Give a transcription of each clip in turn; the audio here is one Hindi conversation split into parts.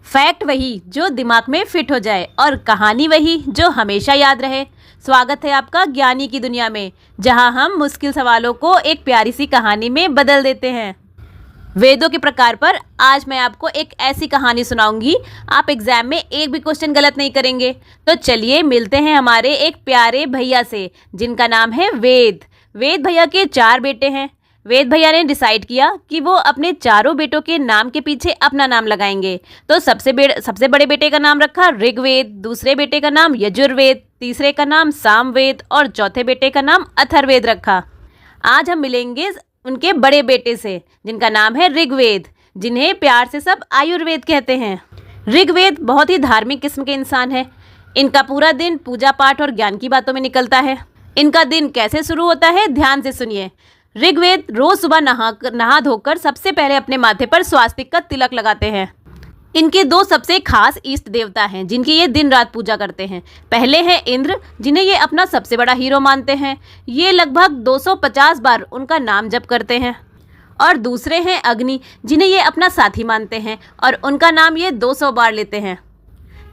फैक्ट वही जो दिमाग में फिट हो जाए और कहानी वही जो हमेशा याद रहे। स्वागत है आपका ज्ञानी की दुनिया में, जहां हम मुश्किल सवालों को एक प्यारी सी कहानी में बदल देते हैं। वेदों के प्रकार पर आज मैं आपको एक ऐसी कहानी सुनाऊंगी, आप एग्जाम में एक भी क्वेश्चन गलत नहीं करेंगे। तो चलिए मिलते हैं हमारे एक प्यारे भैया से जिनका नाम है वेद। वेद भैया के 4 बेटे हैं। वेद भैया ने डिसाइड किया कि वो अपने चारों बेटों के नाम के पीछे अपना नाम लगाएंगे। तो सबसे बड़े बेटे का नाम रखा ऋग्वेद, दूसरे बेटे का नाम यजुर्वेद, तीसरे का नाम सामवेद और चौथे बेटे का नाम अथर्ववेद रखा। आज हम मिलेंगे उनके बड़े बेटे से जिनका नाम है ऋग्वेद, जिन्हें प्यार से सब आयुर्वेद कहते हैं। ऋग्वेद बहुत ही धार्मिक किस्म के इंसान है। इनका पूरा दिन पूजा पाठ और ज्ञान की बातों में निकलता है। इनका दिन कैसे शुरू होता है, ध्यान से सुनिए। ऋग्वेद रोज सुबह नहा धोकर सबसे पहले अपने माथे पर स्वास्तिक का तिलक लगाते हैं। इनके 2 सबसे खास इष्ट देवता हैं जिनकी ये दिन रात पूजा करते हैं। पहले हैं इंद्र, जिन्हें ये अपना सबसे बड़ा हीरो मानते हैं। ये लगभग 250 बार उनका नाम जप करते हैं। और दूसरे हैं अग्नि, जिन्हें ये अपना साथी मानते हैं और उनका नाम ये 200 बार लेते हैं।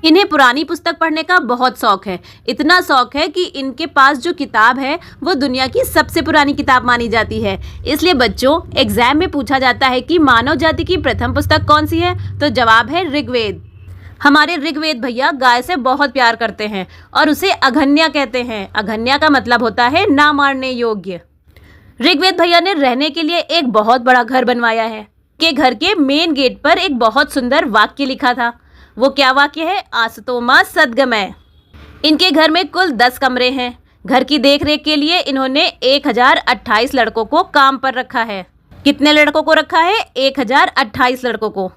इन्हें पुरानी पुस्तक पढ़ने का बहुत शौक है। इतना शौक है कि इनके पास जो किताब है वो दुनिया की सबसे पुरानी किताब मानी जाती है। इसलिए बच्चों, एग्जाम में पूछा जाता है कि मानव जाति की प्रथम पुस्तक कौन सी है, तो जवाब है ऋग्वेद। हमारे ऋग्वेद भैया गाय से बहुत प्यार करते हैं और उसे अघन्या कहते हैं। अघन्या का मतलब होता है ना मारने योग्य। ऋग्वेद भैया ने रहने के लिए एक बहुत बड़ा घर बनवाया है। के घर के मेन गेट पर एक बहुत सुंदर वाक्य लिखा था। वो क्या वाक्य है? आसतो मा सद्गमय। इनके घर में कुल 10 कमरे हैं। घर की देखरेख के लिए इन्होंने 1028 लड़कों को काम पर रखा है। कितने लड़कों को रखा है? 1028 लड़कों को।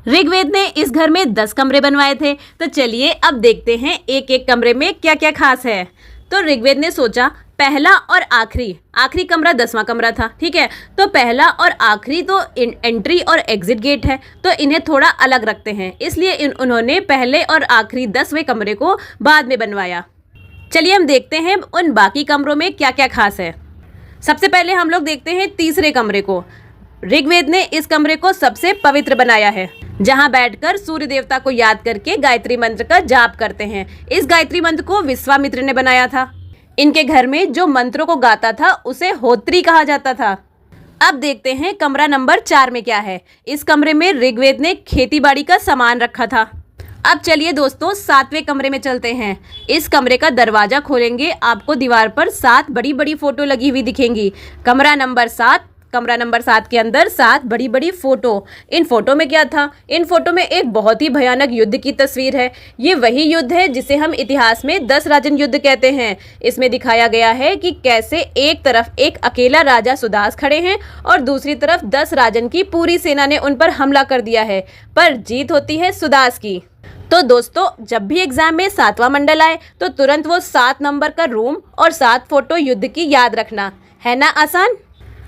ऋग्वेद ने इस घर में 10 कमरे बनवाए थे। तो चलिए अब देखते हैं एक एक कमरे में क्या क्या खास है। तो ऋग्वेद ने सोचा पहला और आखिरी कमरा 10वां कमरा था, ठीक है। तो पहला और आखिरी तो एंट्री और एग्जिट गेट है, तो इन्हें थोड़ा अलग रखते हैं। इसलिए उन्होंने पहले और आखिरी 10वें कमरे को बाद में बनवाया। चलिए हम देखते हैं उन बाकी कमरों में क्या क्या खास है। सबसे पहले हम लोग देखते हैं तीसरे कमरे को। ऋग्वेद ने इस कमरे को सबसे पवित्र बनाया है, जहां बैठकर सूर्य देवता को याद करके गायत्री मंत्र का जाप करते हैं। इस गायत्री मंत्र को विश्वामित्र ने बनाया था। इनके घर में जो मंत्रों को गाता था उसे होत्री कहा जाता था। अब देखते हैं कमरा नंबर 4 में क्या है। इस कमरे में ऋग्वेद ने खेतीबाड़ी का सामान रखा था। अब चलिए दोस्तों 7वें कमरे में चलते हैं। इस कमरे का दरवाजा खोलेंगे, आपको दीवार पर 7 बड़ी बड़ी फोटो लगी हुई दिखेंगी। कमरा नंबर 7 के अंदर 7 बड़ी बड़ी फोटो। इन फोटो में क्या था? इन फोटो में एक बहुत ही भयानक युद्ध की तस्वीर है। ये वही युद्ध है जिसे हम इतिहास में 10 राजन युद्ध कहते हैं। इसमें दिखाया गया है कि कैसे एक तरफ एक अकेला राजा सुदास खड़े हैं और दूसरी तरफ 10 राजन की पूरी सेना ने उन पर हमला कर दिया है, पर जीत होती है सुदास की। तो दोस्तों, जब भी एग्जाम में 7वां मंडल आए तो तुरंत वो 7 नंबर का रूम और 7 फोटो युद्ध की याद रखना है ना आसान।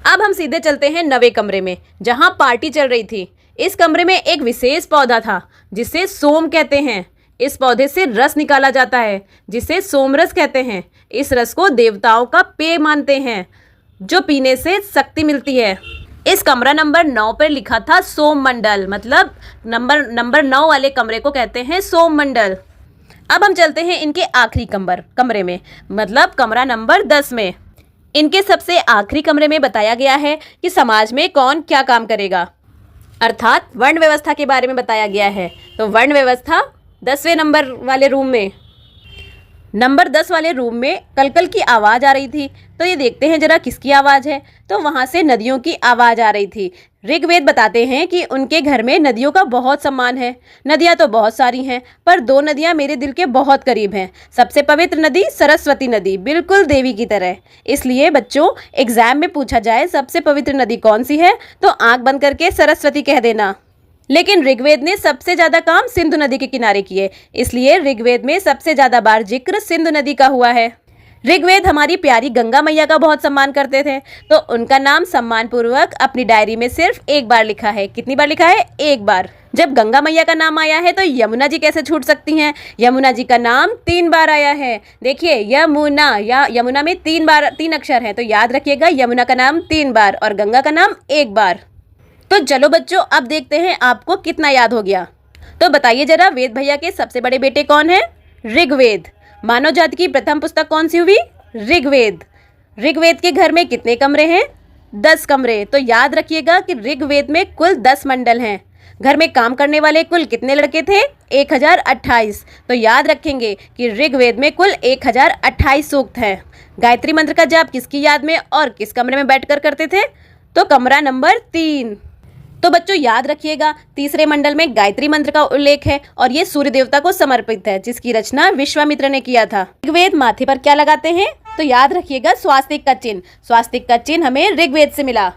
अब हम सीधे चलते हैं 9वें कमरे में, जहां पार्टी चल रही थी। इस कमरे में एक विशेष पौधा था जिसे सोम कहते हैं। इस पौधे से रस निकाला जाता है जिसे सोमरस कहते हैं। इस रस को देवताओं का पेय मानते हैं, जो पीने से शक्ति मिलती है। इस कमरा नंबर 9 पर लिखा था सोम मंडल, मतलब नंबर 9 वाले कमरे को कहते हैं सोम मंडल। अब हम चलते हैं इनके आखिरी कमरे में, मतलब कमरा नंबर 10 में। इनके सबसे आखिरी कमरे में बताया गया है कि समाज में कौन क्या काम करेगा, अर्थात वर्ण व्यवस्था के बारे में बताया गया है। तो वर्ण व्यवस्था 10वें नंबर वाले रूम में। नंबर 10 वाले रूम में कलकल की आवाज़ आ रही थी। तो ये देखते हैं जरा किसकी आवाज़ है। तो वहाँ से नदियों की आवाज़ आ रही थी। ऋग्वेद बताते हैं कि उनके घर में नदियों का बहुत सम्मान है। नदियाँ तो बहुत सारी हैं, पर 2 नदियाँ मेरे दिल के बहुत करीब हैं। सबसे पवित्र नदी सरस्वती नदी, बिल्कुल देवी की तरह। इसलिए बच्चों, एग्जाम में पूछा जाए सबसे पवित्र नदी कौन सी है, तो आंख बंद करके सरस्वती कह देना। लेकिन ऋग्वेद ने सबसे ज्यादा काम सिंधु नदी के किनारे किए, इसलिए ऋग्वेद में सबसे ज्यादा बार जिक्र सिंधु नदी का हुआ है। ऋग्वेद हमारी प्यारी गंगा मैया का बहुत सम्मान करते थे, तो उनका नाम सम्मान पूर्वक अपनी डायरी में सिर्फ 1 बार लिखा है। कितनी बार लिखा है? 1 बार। जब गंगा मैया का नाम आया है तो यमुना जी कैसे छूट सकती हैं? यमुना जी का नाम 3 बार आया है। देखिए यमुना, या यमुना में 3 अक्षर हैं, तो याद रखिएगा यमुना का नाम 3 बार और गंगा का नाम 1 बार। तो चलो बच्चों, अब देखते हैं आपको कितना याद हो गया। तो बताइए जरा, वेद भैया के सबसे बड़े बेटे कौन है? ऋग्वेद। मानव जाति की प्रथम पुस्तक कौन सी हुई? ऋग्वेद। ऋग्वेद के घर में कितने कमरे हैं? 10 कमरे। तो याद रखिएगा कि ऋग्वेद में कुल 10 मंडल हैं। घर में काम करने वाले कुल कितने लड़के थे? 1028। तो याद रखेंगे कि ऋग्वेद में कुल 1028 सूक्त हैं। गायत्री मंत्र का जाप किसकी याद में और किस कमरे में बैठकर करते थे? तो कमरा नंबर 3। तो बच्चों याद रखिएगा, तीसरे मंडल में गायत्री मंत्र का उल्लेख है और ये सूर्य देवता को समर्पित है, जिसकी रचना विश्वामित्र ने किया था। ऋग्वेद माथे पर क्या लगाते हैं? तो याद रखिएगा, स्वास्तिक का चिन्ह। स्वास्तिक का चिन्ह हमें ऋग्वेद से मिला।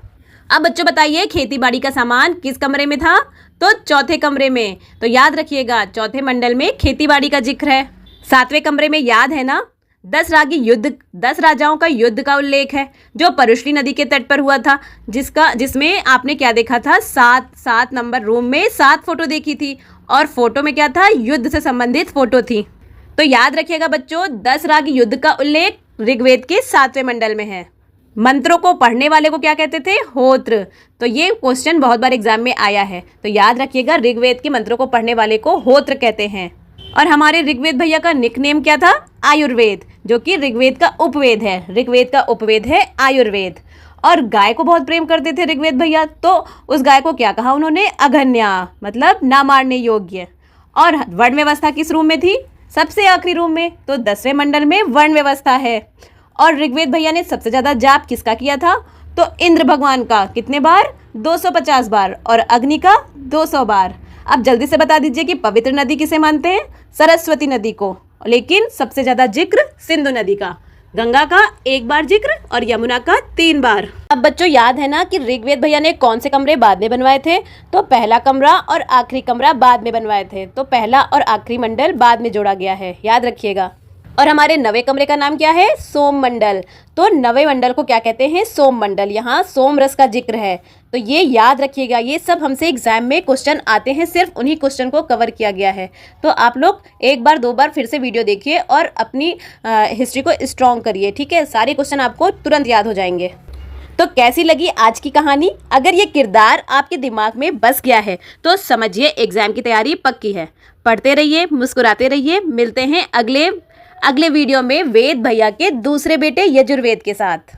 अब बच्चों बताइए, खेती बाड़ी का सामान किस कमरे में था? तो चौथे कमरे में। तो याद रखिएगा, चौथे मंडल में खेती बाड़ी का जिक्र है। 7वें कमरे में याद है ना, 10 राजाओं का युद्ध का उल्लेख है, जो परुष्णी नदी के तट पर हुआ था, जिसमें आपने क्या देखा था? 7 नंबर रूम में 7 फोटो देखी थी और फोटो में क्या था? युद्ध से संबंधित फोटो थी। तो याद रखिएगा बच्चों, 10 राग युद्ध का उल्लेख ऋग्वेद के 7वें मंडल में है। मंत्रों को पढ़ने वाले को क्या कहते थे? होत्र। तो ये क्वेश्चन बहुत बार एग्जाम में आया है, तो याद रखिएगा, ऋग्वेद के मंत्रों को पढ़ने वाले को होत्र कहते हैं। और हमारे ऋग्वेद भैया का निकनेम क्या था? आयुर्वेद, जो कि ऋग्वेद का उपवेद है। ऋग्वेद का उपवेद है आयुर्वेद। और गाय को बहुत प्रेम करते थे ऋग्वेद भैया, तो उस गाय को क्या कहा उन्होंने? अघन्या, मतलब ना मारने योग्य। और वर्ण व्यवस्था किस रूम में थी? सबसे आखिरी रूम में। तो 10वें मंडल में वर्ण व्यवस्था है। और ऋग्वेद भैया ने सबसे ज्यादा जाप किसका किया था? तो इंद्र भगवान का। कितने बार? 250 बार। और अग्नि का 200 बार। अब जल्दी से बता दीजिए कि पवित्र नदी किसे मानते हैं? सरस्वती नदी को। लेकिन सबसे ज्यादा जिक्र सिंधु नदी का। गंगा का 1 बार जिक्र और यमुना का 3 बार। अब बच्चों याद है ना कि ऋग्वेद भैया ने कौन से कमरे बाद में बनवाए थे? तो पहला कमरा और आखिरी कमरा बाद में बनवाए थे। तो पहला और आखिरी मंडल बाद में जोड़ा गया है, याद रखिएगा। और हमारे 9वें कमरे का नाम क्या है? सोम मंडल। तो 9वें मंडल को क्या कहते हैं? सोम मंडल। यहाँ सोम रस का जिक्र है, तो ये याद रखिएगा। ये सब हमसे एग्जाम में क्वेश्चन आते हैं, सिर्फ उन्हीं क्वेश्चन को कवर किया गया है। तो आप लोग 1 बार 2 बार फिर से वीडियो देखिए और अपनी हिस्ट्री को स्ट्रॉन्ग करिए, ठीक है? सारे क्वेश्चन आपको तुरंत याद हो जाएंगे। तो कैसी लगी आज की कहानी? अगर ये किरदार आपके दिमाग में बस गया है तो समझिए एग्जाम की तैयारी पक्की है। पढ़ते रहिए, मुस्कुराते रहिए। मिलते हैं अगले वीडियो में वेद भैया के दूसरे बेटे यजुर्वेद के साथ।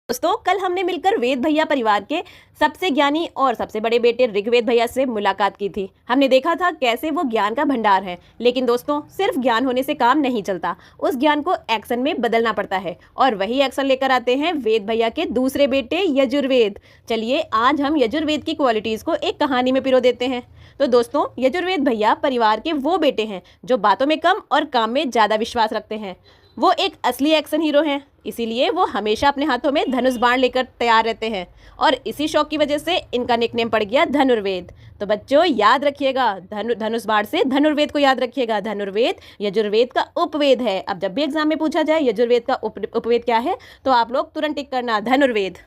दोस्तों, कल हमने मिलकर वेद भैया परिवार के सबसे ज्ञानी और सबसे बड़े बेटे ऋग्वेद भैया से मुलाकात की थी। हमने देखा था कैसे वो ज्ञान का भंडार है। लेकिन दोस्तों, सिर्फ ज्ञान होने से काम नहीं चलता, उस ज्ञान को एक्शन में बदलना पड़ता है। और वही एक्शन लेकर आते हैं वेद भैया के दूसरे बेटे यजुर्वेद। चलिए आज हम यजुर्वेद की क्वालिटीज़ को एक कहानी में पिरो देते हैं। तो दोस्तों, यजुर्वेद भैया परिवार के वो बेटे हैं जो बातों में कम और काम में ज़्यादा विश्वास रखते हैं। वो एक असली एक्शन हीरो हैं, इसीलिए वो हमेशा अपने हाथों में धनुष बाण लेकर तैयार रहते हैं। और इसी शौक की वजह से इनका निकनेम पड़ गया धनुर्वेद। तो बच्चों याद रखिएगा, धनुष बाण से धनुर्वेद को याद रखिएगा। धनुर्वेद यजुर्वेद का उपवेद है। अब जब भी एग्जाम में पूछा जाए यजुर्वेद का उपवेद क्या है, तो आप लोग तुरंत टिक करना धनुर्वेद।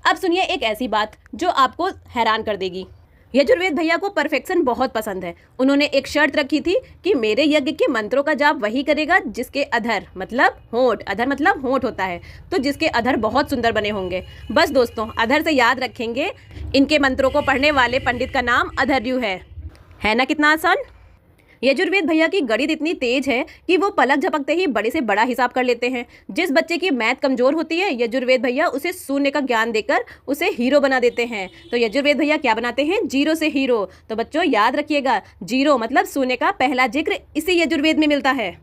अब सुनिए एक ऐसी बात जो आपको हैरान कर देगी। यजुर्वेद भैया को परफेक्शन बहुत पसंद है। उन्होंने एक शर्त रखी थी कि मेरे यज्ञ के मंत्रों का जाप वही करेगा जिसके अधर मतलब होंठ, अधर मतलब होंठ होता है, तो जिसके अधर बहुत सुंदर बने होंगे। बस दोस्तों, अधर से याद रखेंगे, इनके मंत्रों को पढ़ने वाले पंडित का नाम अधर्यु है ना? कितना आसान। यजुर्वेद भैया की गणित इतनी तेज है कि वो पलक झपकते ही बड़े से बड़ा हिसाब कर लेते हैं। जिस बच्चे की मैथ कमजोर होती है, यजुर्वेद भैया उसे शून्य का ज्ञान देकर उसे हीरो बना देते हैं। तो यजुर्वेद भैया क्या बनाते हैं? जीरो से हीरो। तो बच्चों याद रखिएगा, जीरो मतलब शून्य का पहला जिक्र इसी यजुर्वेद में मिलता है।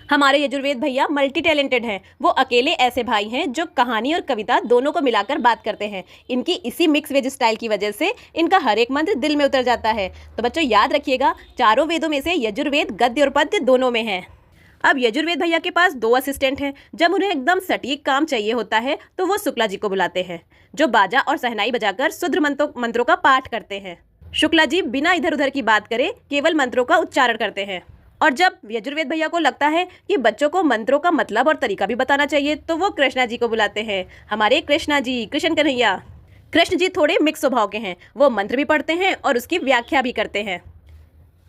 हमारे यजुर्वेद भैया मल्टी टैलेंटेड हैं। वो अकेले ऐसे भाई हैं जो कहानी और कविता दोनों को मिलाकर बात करते हैं। इनकी इसी मिक्स वेज स्टाइल की वजह से इनका हर एक मंत्र दिल में उतर जाता है। तो बच्चों याद रखिएगा, चारों वेदों में से यजुर्वेद गद्य और पद्य दोनों में है। अब यजुर्वेद भैया के पास 2 असिस्टेंट हैं। जब उन्हें एकदम सटीक काम चाहिए होता है तो वो शुक्ला जी को बुलाते हैं, जो बाजा और सहनाई बजाकर शुद्ध मंत्रों का पाठ करते हैं। शुक्ला जी बिना इधर उधर की बात करे केवल मंत्रों का उच्चारण करते हैं। और जब यजुर्वेद भैया को लगता है कि बच्चों को मंत्रों का मतलब और तरीका भी बताना चाहिए, तो वो कृष्णा जी को बुलाते हैं। हमारे कृष्णा जी, कृष्ण कन्हैया। कृष्ण जी थोड़े मिक्स स्वभाव के हैं, वो मंत्र भी पढ़ते हैं और उसकी व्याख्या भी करते हैं।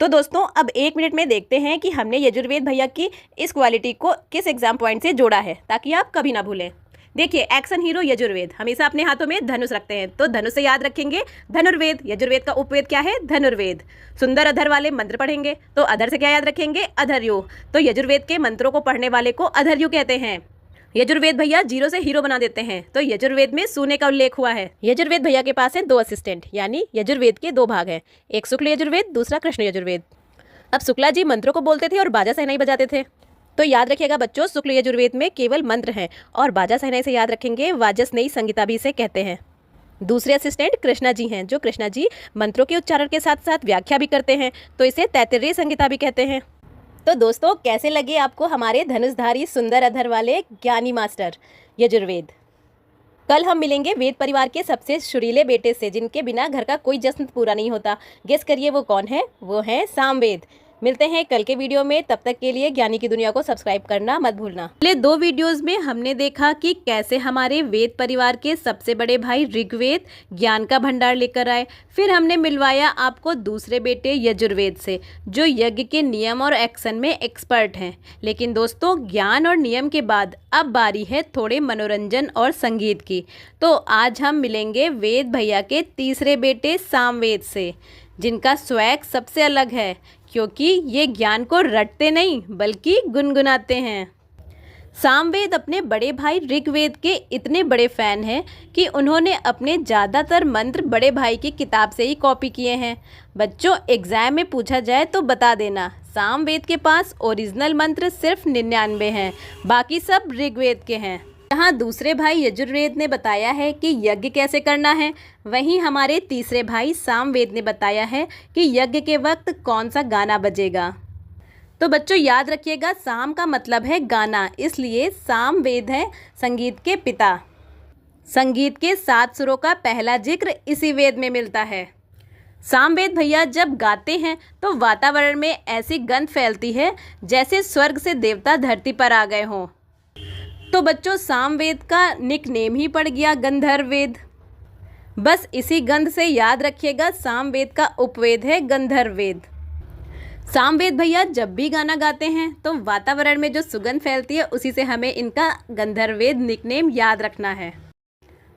तो दोस्तों अब 1 मिनट में देखते हैं कि हमने यजुर्वेद भैया की इस क्वालिटी को किस एग्जाम पॉइंट से जोड़ा है, ताकि आप कभी ना भूलें। देखिए, एक्शन हीरो यजुर्वेद हमेशा अपने हाथों में धनुष रखते हैं, तो धनुष से याद रखेंगे धनुर्वेद। यजुर्वेद का उपवेद क्या है? धनुर्वेद। सुंदर अधर वाले मंत्र पढ़ेंगे तो अधर से क्या याद रखेंगे? अधर्यु। तो यजुर्वेद के मंत्रों को पढ़ने वाले को अधर्यु कहते हैं। यजुर्वेद भैया जीरो से हीरो बना देते हैं, तो यजुर्वेद में सूने का उल्लेख हुआ है। यजुर्वेद भैया के पास है 2 असिस्टेंट, यानी यजुर्वेद के 2 भाग हैं, एक शुक्ल यजुर्वेद, दूसरा कृष्ण यजुर्वेद। अब शुक्ला जी मंत्रों को बोलते थे और बाजा सहनाई बजाते थे, तो याद रखिएगा बच्चों, शुक्ल यजुर्वेद में केवल मंत्र हैं और बाजा सहनाई से याद रखेंगे वाजस्नेयी संगीता भी इसे कहते हैं। दूसरे असिस्टेंट कृष्णा जी हैं, जो कृष्णा जी मंत्रों के उच्चारण के साथ साथ व्याख्या भी करते हैं, तो इसे तैत्तिरीय संगीता भी कहते हैं। तो दोस्तों, कैसे लगे आपको हमारे धनुषधारी सुंदर अधर वाले ज्ञानी मास्टर यजुर्वेद? कल हम मिलेंगे वेद परिवार के सबसे सुरीले बेटे से, जिनके बिना घर का कोई जश्न पूरा नहीं होता। गेस करिए वो कौन है? वो है सामवेद। मिलते हैं कल के वीडियो में, तब तक के लिए ज्ञानी की दुनिया को सब्सक्राइब करना मत भूलना। पिछले 2 वीडियोस में हमने देखा कि कैसे हमारे वेद परिवार के सबसे बड़े भाई ऋग्वेद ज्ञान का भंडार लेकर आए। फिर हमने मिलवाया आपको दूसरे बेटे यजुर्वेद से, जो यज्ञ के नियम और एक्शन में एक्सपर्ट हैं। लेकिन दोस्तों, ज्ञान और नियम के बाद अब बारी है थोड़े मनोरंजन और संगीत की। तो आज हम मिलेंगे वेद भैया के तीसरे बेटे सामवेद से, जिनका स्वैग सबसे अलग है, क्योंकि ये ज्ञान को रटते नहीं बल्कि गुनगुनाते हैं। सामवेद अपने बड़े भाई ऋग्वेद के इतने बड़े फैन हैं कि उन्होंने अपने ज़्यादातर मंत्र बड़े भाई की किताब से ही कॉपी किए हैं। बच्चों, एग्जाम में पूछा जाए तो बता देना, सामवेद के पास ओरिजिनल मंत्र सिर्फ 99 हैं, बाकी सब ऋग्वेद के हैं। यहाँ दूसरे भाई यजुर्वेद ने बताया है कि यज्ञ कैसे करना है, वहीं हमारे तीसरे भाई सामवेद ने बताया है कि यज्ञ के वक्त कौन सा गाना बजेगा। तो बच्चों याद रखिएगा, साम का मतलब है गाना, इसलिए सामवेद है संगीत के पिता। संगीत के 7 सुरों का पहला जिक्र इसी वेद में मिलता है। सामवेद भैया जब गाते हैं तो वातावरण में ऐसी गंध फैलती है जैसे स्वर्ग से देवता धरती पर आ गए हों। तो बच्चों, सामवेद का निक नेम ही पड़ गया गंधर्ववेद। बस इसी गंध से याद रखिएगा, सामवेद का उपवेद है गंधर्ववेद। सामवेद भैया जब भी गाना गाते हैं तो वातावरण में जो सुगंध फैलती है, उसी से हमें इनका गंधर्ववेद निकनेम याद रखना है।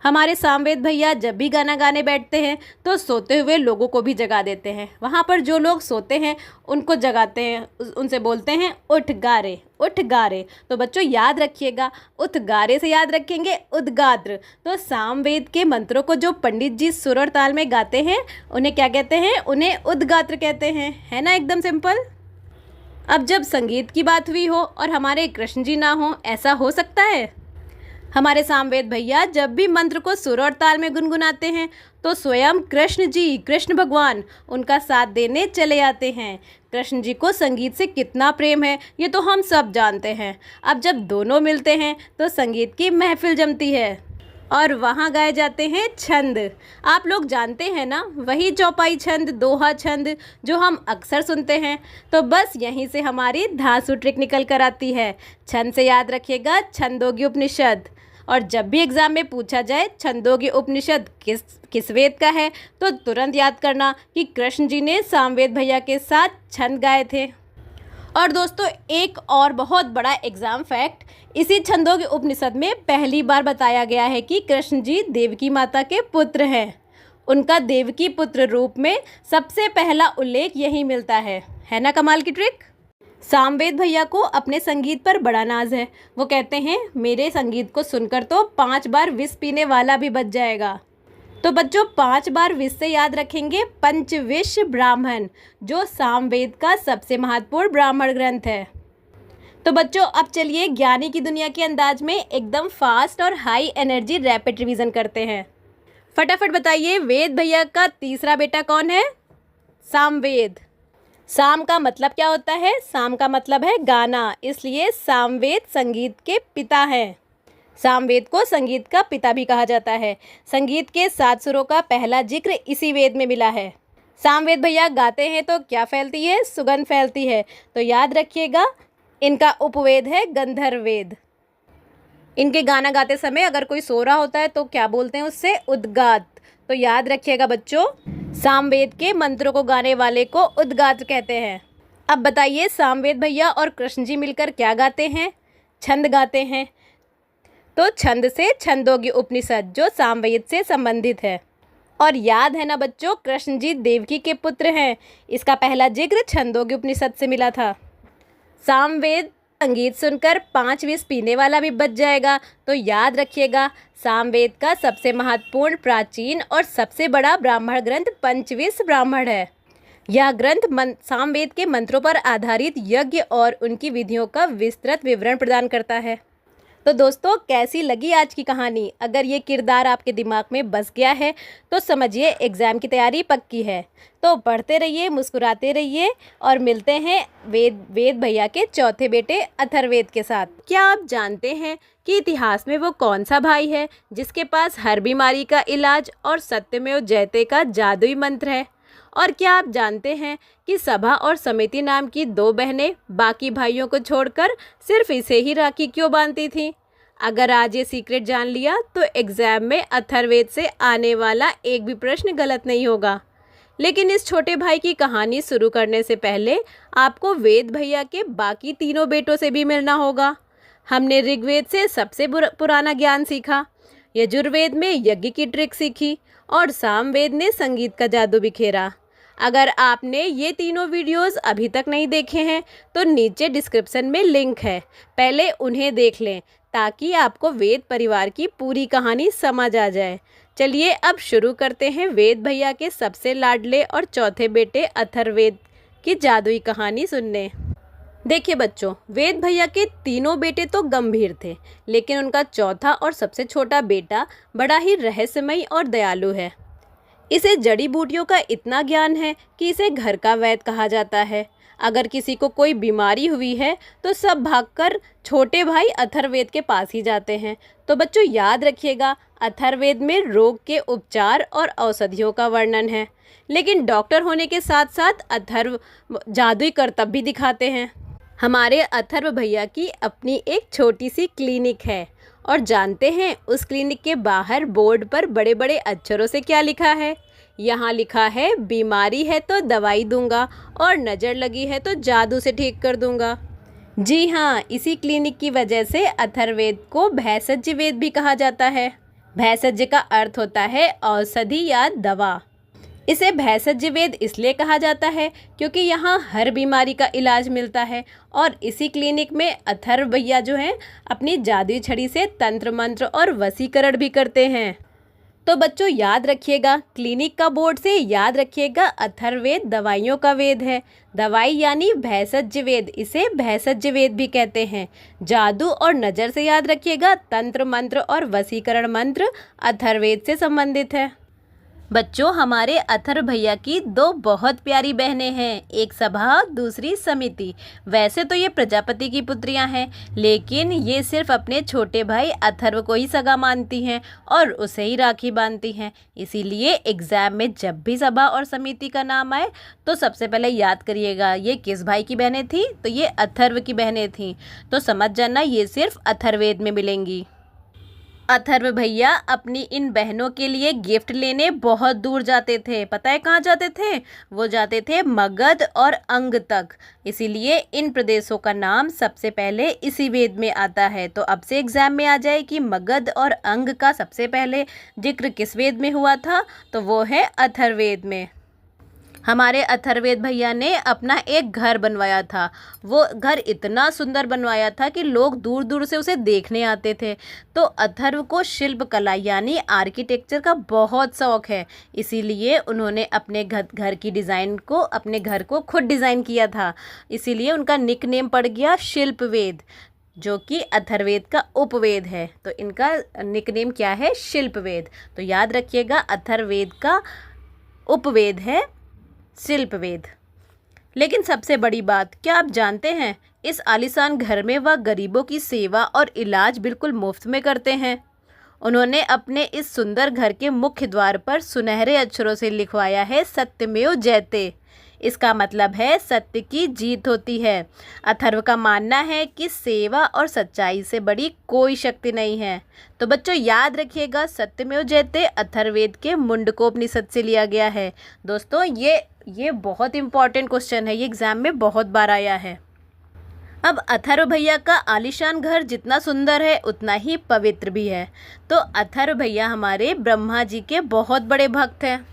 हमारे सामवेद भैया जब भी गाना गाने बैठते हैं तो सोते हुए लोगों को भी जगा देते हैं। वहाँ पर जो लोग सोते हैं उनको जगाते हैं, उनसे बोलते हैं उठ गारे, उठ गारे। तो बच्चों याद रखिएगा, उठ गारे से याद रखेंगे उद्गात्र। तो सामवेद के मंत्रों को जो पंडित जी सुर और ताल में गाते हैं, उन्हें क्या कहते हैं? उन्हें उद्गात्र कहते हैं। है ना एकदम सिंपल। अब जब संगीत की बात हुई हो और हमारे कृष्ण जी ना हो, ऐसा हो सकता है? हमारे सामवेद भैया जब भी मंत्र को सुर और ताल में गुनगुनाते हैं तो स्वयं कृष्ण जी, कृष्ण भगवान उनका साथ देने चले आते हैं। कृष्ण जी को संगीत से कितना प्रेम है, ये तो हम सब जानते हैं। अब जब दोनों मिलते हैं तो संगीत की महफिल जमती है और वहाँ गाए जाते हैं छंद। आप लोग जानते हैं ना, वही चौपाई छंद, दोहा छंद जो हम अक्सर सुनते हैं। तो बस यहीं से हमारी धांसू ट्रिक निकल कर आती है। छंद से याद रखिएगा छंदोग्य उपनिषद। और जब भी एग्ज़ाम में पूछा जाए छंदोग्य उपनिषद किस वेद का है, तो तुरंत याद करना कि कृष्ण जी ने सामवेद भैया के साथ छंद गाए थे। और दोस्तों, एक और बहुत बड़ा एग्ज़ाम फैक्ट, इसी छंदोग्य उपनिषद में पहली बार बताया गया है कि कृष्ण जी देवकी माता के पुत्र हैं। उनका देवकी पुत्र रूप में सबसे पहला उल्लेख यही मिलता है ना कमाल की ट्रिक। सामवेद भैया को अपने संगीत पर बड़ा नाज है। वो कहते हैं, मेरे संगीत को सुनकर तो 5 बार विष पीने वाला भी बच जाएगा। तो बच्चों, 5 बार विष से याद रखेंगे पंचविश ब्राह्मण, जो सामवेद का सबसे महत्वपूर्ण ब्राह्मण ग्रंथ है। तो बच्चों, अब चलिए ज्ञानी की दुनिया के अंदाज में एकदम फास्ट और हाई एनर्जी रैपिड रिवीजन करते हैं। फटाफट बताइए, वेद भैया का तीसरा बेटा कौन है? सामवेद। साम का मतलब क्या होता है? साम का मतलब है गाना, इसलिए सामवेद संगीत के पिता हैं। सामवेद को संगीत का पिता भी कहा जाता है। संगीत के 7 सुरों का पहला जिक्र इसी वेद में मिला है। सामवेद भैया गाते हैं तो क्या फैलती है? सुगंध फैलती है। तो याद रखिएगा, इनका उपवेद है गंधर्ववेद। इनके गाना गाते समय अगर कोई सो रहा होता है तो क्या बोलते हैं उससे? उद्गात। तो याद रखिएगा बच्चों, सामवेद के मंत्रों को गाने वाले को उद्गात्र कहते हैं। अब बताइए, सामवेद भैया और कृष्ण जी मिलकर क्या गाते हैं? छंद गाते हैं। तो छंद से छंदोग्य उपनिषद जो सामवेद से संबंधित है। और याद है ना बच्चों, कृष्ण जी देवकी के पुत्र हैं। इसका पहला जिक्र छंदोग्य उपनिषद से मिला था। सामवेद संगीत सुनकर 5 विष पीने वाला भी बच जाएगा। तो याद रखिएगा, सामवेद का सबसे महत्वपूर्ण, प्राचीन और सबसे बड़ा ब्राह्मण ग्रंथ पंचविंश ब्राह्मण है। यह ग्रंथ सामवेद के मंत्रों पर आधारित यज्ञ और उनकी विधियों का विस्तृत विवरण प्रदान करता है। तो दोस्तों, कैसी लगी आज की कहानी? अगर ये किरदार आपके दिमाग में बस गया है तो समझिए एग्ज़ाम की तैयारी पक्की है। तो पढ़ते रहिए, मुस्कुराते रहिए और मिलते हैं वेद भैया के चौथे बेटे अथर्ववेद के साथ। क्या आप जानते हैं कि इतिहास में वो कौन सा भाई है जिसके पास हर बीमारी का इलाज और सत्यमेव जयते का जादुई मंत्र है? और क्या आप जानते हैं कि सभा और समिति नाम की 2 बहनें बाकी भाइयों को छोड़कर सिर्फ इसे ही राखी क्यों बांधती थीं? अगर आज ये सीक्रेट जान लिया तो एग्ज़ाम में अथर्ववेद से आने वाला एक भी प्रश्न गलत नहीं होगा। लेकिन इस छोटे भाई की कहानी शुरू करने से पहले आपको वेद भैया के बाकी तीनों बेटों से भी मिलना होगा। हमने ऋग्वेद से सबसे पुराना ज्ञान सीखा, यजुर्वेद में यज्ञ की ट्रिक सीखी और सामवेद ने संगीत का जादू बिखेरा। अगर आपने ये तीनों वीडियोस अभी तक नहीं देखे हैं तो नीचे डिस्क्रिप्शन में लिंक है, पहले उन्हें देख लें ताकि आपको वेद परिवार की पूरी कहानी समझ आ जाए। चलिए अब शुरू करते हैं वेद भैया के सबसे लाडले और चौथे बेटे अथर्ववेद की जादुई कहानी सुनने। देखिए बच्चों, वेद भैया के तीनों बेटे तो गंभीर थे, लेकिन उनका चौथा और सबसे छोटा बेटा बड़ा ही रहस्यमयी और दयालु है। इसे जड़ी बूटियों का इतना ज्ञान है कि इसे घर का वैद्य कहा जाता है। अगर किसी को कोई बीमारी हुई है तो सब भागकर छोटे भाई अथर्ववेद के पास ही जाते हैं। तो बच्चों याद रखिएगा, अथर्ववेद में रोग के उपचार और औषधियों का वर्णन है, लेकिन डॉक्टर होने के साथ साथ अथर्व जादुई करतब भी दिखाते हैं। हमारे अथर्व भैया की अपनी एक छोटी सी क्लिनिक है और जानते हैं उस क्लिनिक के बाहर बोर्ड पर बड़े बड़े अक्षरों से क्या लिखा है? यहाँ लिखा है, बीमारी है तो दवाई दूंगा और नज़र लगी है तो जादू से ठीक कर दूंगा। जी हाँ, इसी क्लिनिक की वजह से अथर्ववेद को भैषज्य वेद भी कहा जाता है। भैषज्य का अर्थ होता है औषधि या दवा। इसे भैषज्य वेद इसलिए कहा जाता है क्योंकि यहाँ हर बीमारी का इलाज मिलता है और इसी क्लिनिक में अथर्व भैया जो हैं अपनी जादुई छड़ी से तंत्र मंत्र और वशीकरण भी करते हैं। तो बच्चों याद रखिएगा, क्लिनिक का बोर्ड से याद रखिएगा, अथर्ववेद दवाइयों का वेद है। दवाई यानी भैषज्य वेद, इसे भैषज्य वेद भी कहते हैं। जादू और नज़र से याद रखिएगा, तंत्र मंत्र और वशीकरण मंत्र अथर्ववेद से संबंधित है। बच्चों, हमारे अथर्व भैया की 2 बहुत प्यारी बहनें हैं, एक सभा, दूसरी समिति। वैसे तो ये प्रजापति की पुत्रियां हैं, लेकिन ये सिर्फ अपने छोटे भाई अथर्व को ही सगा मानती हैं और उसे ही राखी बांधती हैं। इसीलिए एग्ज़ाम में जब भी सभा और समिति का नाम आए तो सबसे पहले याद करिएगा ये किस भाई की बहनें थी, तो ये अथर्व की बहनें थीं। तो समझ जाना ये सिर्फ अथर्ववेद में मिलेंगी। अथर्व भैया अपनी इन बहनों के लिए गिफ्ट लेने बहुत दूर जाते थे। पता है कहाँ जाते थे? वो जाते थे मगध और अंग तक। इसीलिए इन प्रदेशों का नाम सबसे पहले इसी वेद में आता है। तो अब से एग्जाम में आ जाए कि मगध और अंग का सबसे पहले जिक्र किस वेद में हुआ था, तो वो है अथर्ववेद में। हमारे अथर्ववेद भैया ने अपना एक घर बनवाया था। वो घर इतना सुंदर बनवाया था कि लोग दूर दूर से उसे देखने आते थे। तो अथर्व को शिल्प कला यानी आर्किटेक्चर का बहुत शौक है, इसीलिए उन्होंने अपने घर की डिज़ाइन को, अपने घर को खुद डिज़ाइन किया था। इसीलिए उनका निक नेम पड़ गया शिल्पवेद, जो कि अथर्ववेद का उपवेद है। तो इनका निक नेम क्या है? शिल्पवेद। तो याद रखिएगा, अथर्ववेद का उपवेद है शिल्पवेद। लेकिन सबसे बड़ी बात, क्या आप जानते हैं इस आलीशान घर में वह गरीबों की सेवा और इलाज बिल्कुल मुफ्त में करते हैं। उन्होंने अपने इस सुंदर घर के मुख्य द्वार पर सुनहरे अक्षरों से लिखवाया है, सत्यमेव जयते। इसका मतलब है सत्य की जीत होती है। अथर्व का मानना है कि सेवा और सच्चाई से बड़ी कोई शक्ति नहीं है। तो बच्चों याद रखिएगा, सत्यमेव जयते अथर्ववेद के मुंडकोपनिषद से लिया गया है। दोस्तों ये बहुत इंपॉर्टेंट क्वेश्चन है, ये एग्ज़ाम में बहुत बार आया है। अब अथर्व भैया का आलीशान घर जितना सुंदर है उतना ही पवित्र भी है। तो अथर्व भैया हमारे ब्रह्मा जी के बहुत बड़े भक्त हैं।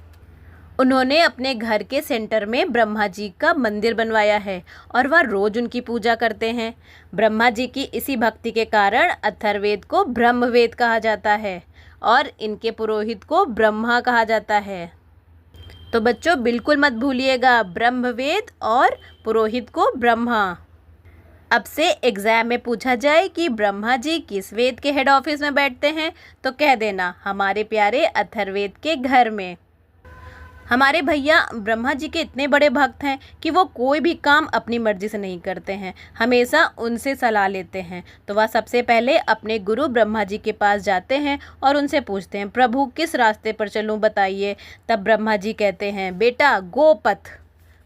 उन्होंने अपने घर के सेंटर में ब्रह्मा जी का मंदिर बनवाया है और वह रोज उनकी पूजा करते हैं। ब्रह्मा जी की इसी भक्ति के कारण अथर्ववेद को ब्रह्मवेद कहा जाता है और इनके पुरोहित को ब्रह्मा कहा जाता है। तो बच्चों बिल्कुल मत भूलिएगा, ब्रह्मवेद और पुरोहित को ब्रह्मा। अब से एग्जाम में पूछा जाए कि ब्रह्मा जी किस वेद के हेड ऑफिस में बैठते हैं तो कह देना हमारे प्यारे अथर्ववेद के घर में। हमारे भैया ब्रह्मा जी के इतने बड़े भक्त हैं कि वो कोई भी काम अपनी मर्जी से नहीं करते हैं, हमेशा उनसे सलाह लेते हैं। तो वह सबसे पहले अपने गुरु ब्रह्मा जी के पास जाते हैं और उनसे पूछते हैं, प्रभु किस रास्ते पर चलूं बताइए। तब ब्रह्मा जी कहते हैं, बेटा गोपथ।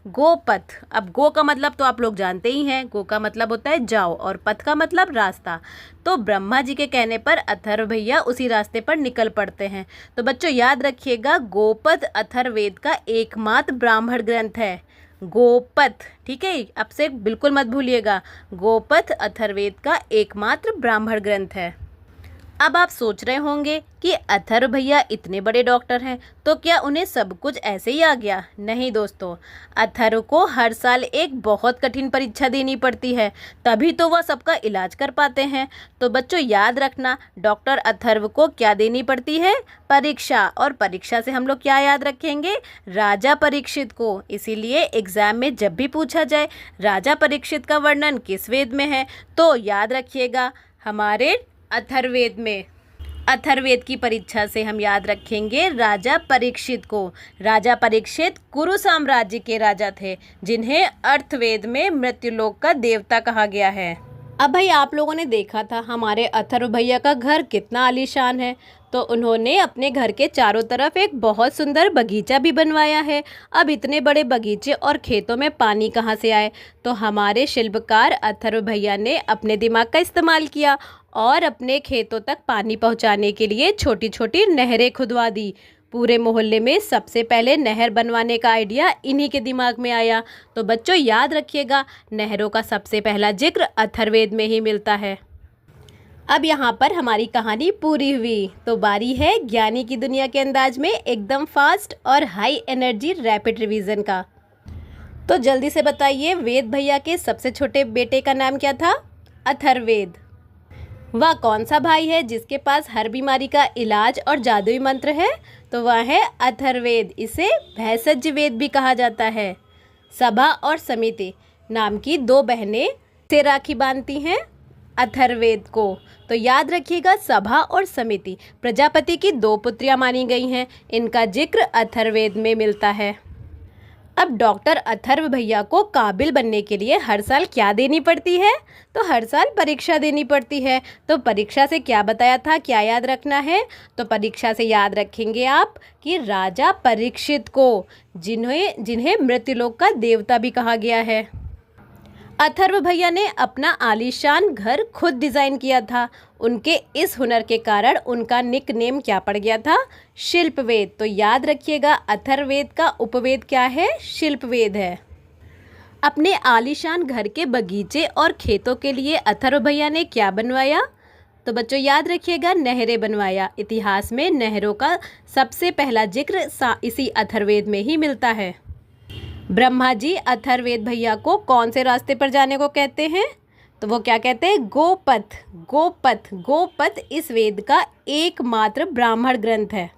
गोपथ, अब गो का मतलब तो आप लोग जानते ही हैं, गो का मतलब होता है जाओ और पथ का मतलब रास्ता। तो ब्रह्मा जी के कहने पर अथर्व भैया उसी रास्ते पर निकल पड़ते हैं। तो बच्चों याद रखिएगा, गोपथ अथर्ववेद का एकमात्र ब्राह्मण ग्रंथ है। गोपथ, ठीक है, अब से बिल्कुल मत भूलिएगा, गोपथ अथर्ववेद का एकमात्र ब्राह्मण ग्रंथ है। अब आप सोच रहे होंगे कि अथर्व भैया इतने बड़े डॉक्टर हैं तो क्या उन्हें सब कुछ ऐसे ही आ गया? नहीं दोस्तों, अथर्व को हर साल एक बहुत कठिन परीक्षा देनी पड़ती है, तभी तो वह सबका इलाज कर पाते हैं। तो बच्चों याद रखना, डॉक्टर अथर्व को क्या देनी पड़ती है? परीक्षा। और परीक्षा से हम लोग क्या याद रखेंगे? राजा परीक्षित को। इसीलिए एग्जाम में जब भी पूछा जाए राजा परीक्षित का वर्णन किस वेद में है तो याद रखिएगा हमारे अथर्ववेद में। अथर्ववेद की परीक्षा से हम याद रखेंगे राजा परीक्षित को। राजा परीक्षित कुरु साम्राज्य के राजा थे जिन्हें अर्थवेद में मृत्युलोक का देवता कहा गया है। अब भाई आप लोगों ने देखा था हमारे अथर्व भैया का घर कितना आलीशान है, तो उन्होंने अपने घर के चारों तरफ एक बहुत सुंदर बगीचा भी बनवाया है। अब इतने बड़े बगीचे और खेतों में पानी कहाँ से आए? तो हमारे शिल्पकार अथर्व भैया ने अपने दिमाग का इस्तेमाल किया और अपने खेतों तक पानी पहुँचाने के लिए छोटी छोटी नहरें खुदवा दी। पूरे मोहल्ले में सबसे पहले नहर बनवाने का आइडिया इन्हीं के दिमाग में आया। तो बच्चों याद रखिएगा, नहरों का सबसे पहला जिक्र अथर्ववेद में ही मिलता है। अब यहाँ पर हमारी कहानी पूरी हुई, तो बारी है ज्ञानी की दुनिया के अंदाज में एकदम फास्ट और हाई एनर्जी रैपिड रिवीजन का। तो जल्दी से बताइए, वेद भैया के सबसे छोटे बेटे का नाम क्या था? अथर्ववेद। वह कौन सा भाई है जिसके पास हर बीमारी का इलाज और जादुई मंत्र है? तो वह है अथर्ववेद। इसे भैषज वेद भी कहा जाता है। सभा और समिति नाम की दो बहनें से राखी बांधती हैं अथर्ववेद को। तो याद रखिएगा, सभा और समिति प्रजापति की दो पुत्रियां मानी गई हैं। इनका जिक्र अथर्ववेद में मिलता है। अब डॉक्टर अथर्व भैया को काबिल बनने के लिए हर साल क्या देनी पड़ती है? तो हर साल परीक्षा देनी पड़ती है। तो परीक्षा से क्या बताया था, क्या याद रखना है? तो परीक्षा से याद रखेंगे आप कि राजा परीक्षित को, जिन्हें मृत्युलोक का देवता भी कहा गया है। अथर्व भैया ने अपना आलीशान घर खुद डिज़ाइन किया था। उनके इस हुनर के कारण उनका निक नेम क्या पड़ गया था? शिल्पवेद। तो याद रखिएगा, अथर्ववेद का उपवेद क्या है? शिल्पवेद है। अपने आलीशान घर के बगीचे और खेतों के लिए अथर्व भैया ने क्या बनवाया? तो बच्चों याद रखिएगा, नहरें बनवाया। इतिहास में नहरों का सबसे पहला जिक्र इसी अथर्ववेद में ही मिलता है। ब्रह्मा जी अथर्ववेद भैया को कौन से रास्ते पर जाने को कहते हैं? तो वो क्या कहते हैं? गोपथ। गोपथ, गोपथ इस वेद का एकमात्र ब्राह्मण ग्रंथ है।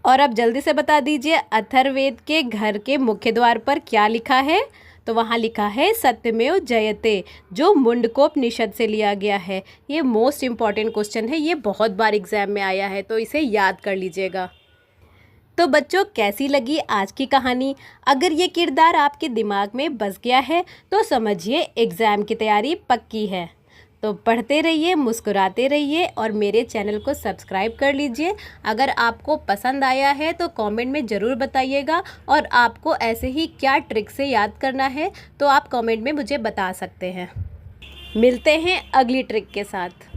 और अब जल्दी से बता दीजिए, अथर्ववेद के घर के मुख्य द्वार पर क्या लिखा है? तो वहाँ लिखा है सत्यमेव जयते, जो मुंडकोपनिषद से लिया गया है। ये मोस्ट इम्पॉर्टेंट क्वेश्चन है, ये बहुत बार एग्जाम में आया है, तो इसे याद कर लीजिएगा। तो बच्चों कैसी लगी आज की कहानी? अगर ये किरदार आपके दिमाग में बस गया है तो समझिए एग्ज़ाम की तैयारी पक्की है। तो पढ़ते रहिए, मुस्कुराते रहिए और मेरे चैनल को सब्सक्राइब कर लीजिए। अगर आपको पसंद आया है तो कमेंट में ज़रूर बताइएगा, और आपको ऐसे ही क्या ट्रिक से याद करना है तो आप कमेंट में मुझे बता सकते हैं। मिलते हैं अगली ट्रिक के साथ।